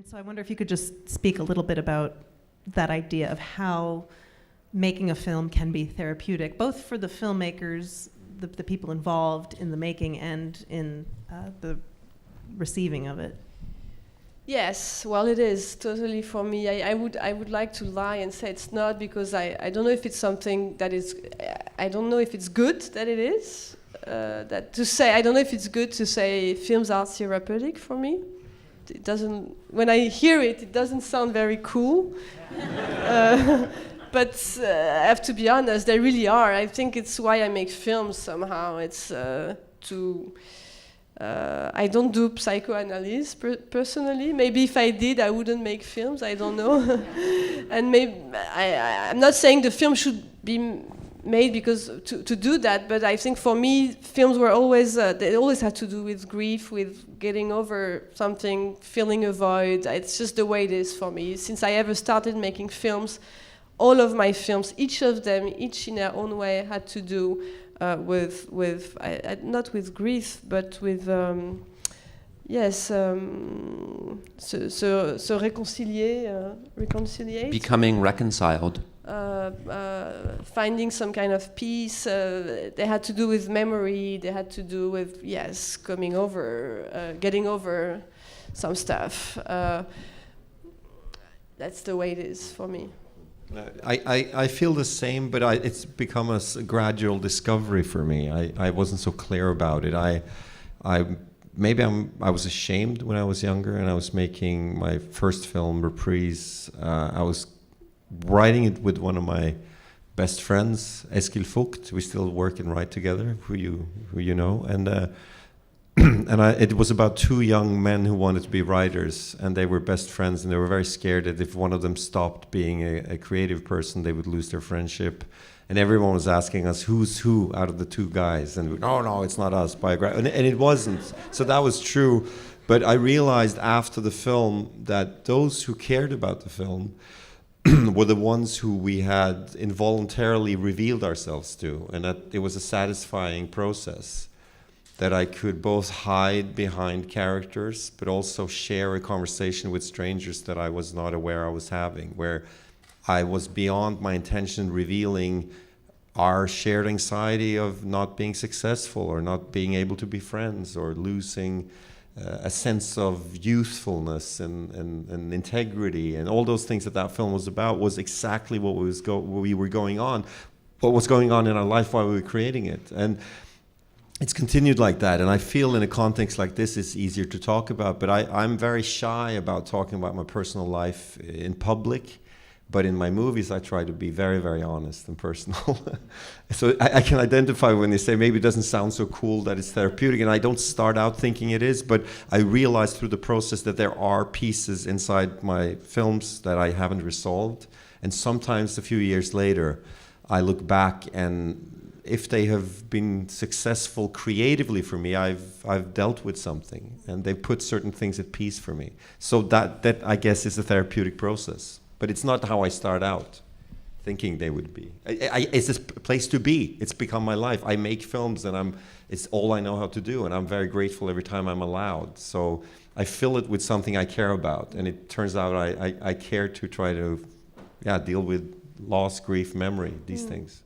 And so I wonder if you could just speak a little bit about that idea of how making a film can be therapeutic, both for the filmmakers, the people involved in the making and in the receiving of it. Yes, well, it is totally for me. I would like to lie and say it's not, because I don't know if it's something that is. I don't know if it's good that it is. That to say, I don't know if it's good to say films are therapeutic for me. It doesn't. When I hear it, it doesn't sound very cool. But I have to be honest, they really are. I think it's why I make films somehow. It's to. I don't do psychoanalysis personally. Maybe if I did, I wouldn't make films. I don't know. And maybe I'm not saying the film should be made because to do that. But I think for me, films were always they always had to do with grief, with getting over something, filling a void. It's just the way it is for me. Since I ever started making films, all of my films, each of them, each in their own way, had to do. With not with grief, but with se reconciliate. Becoming reconciled. Finding some kind of peace. They had to do with memory. They had to do with coming over, getting over some stuff. That's the way it is for me. I feel the same, but it's become a gradual discovery for me. I wasn't so clear about it. I was ashamed when I was younger, and I was making my first film, Reprise. I was writing it with one of my best friends, Eskil Vogt. We still work and write together, who you know, and. It was about two young men who wanted to be writers, and they were best friends, and they were very scared that if one of them stopped being a creative person, they would lose their friendship. And everyone was asking us, who's who out of the two guys? And no, it's not us. And it wasn't. So that was true. But I realized after the film that those who cared about the film were the ones who we had involuntarily revealed ourselves to, and that it was a satisfying process. That I could both hide behind characters, but also share a conversation with strangers that I was not aware I was having, where I was beyond my intention revealing our shared anxiety of not being successful or not being able to be friends or losing a sense of youthfulness and integrity, and all those things that film was about was exactly what was going on in our life while we were creating it. And it's continued like that, and I feel in a context like this it's easier to talk about, but I'm very shy about talking about my personal life in public, but in my movies I try to be very, very honest and personal. So I can identify when they say maybe it doesn't sound so cool that it's therapeutic, and I don't start out thinking it is, but I realize through the process that there are pieces inside my films that I haven't resolved, and sometimes a few years later I look back, and if they have been successful creatively for me, I've dealt with something, and they've put certain things at peace for me. So that I guess is a therapeutic process, but it's not how I start out thinking they would be. It's a place to be. It's become my life. I make films, and it's all I know how to do, and I'm very grateful every time I'm allowed. So I fill it with something I care about, and it turns out I care to try to deal with loss, grief, memory, these things.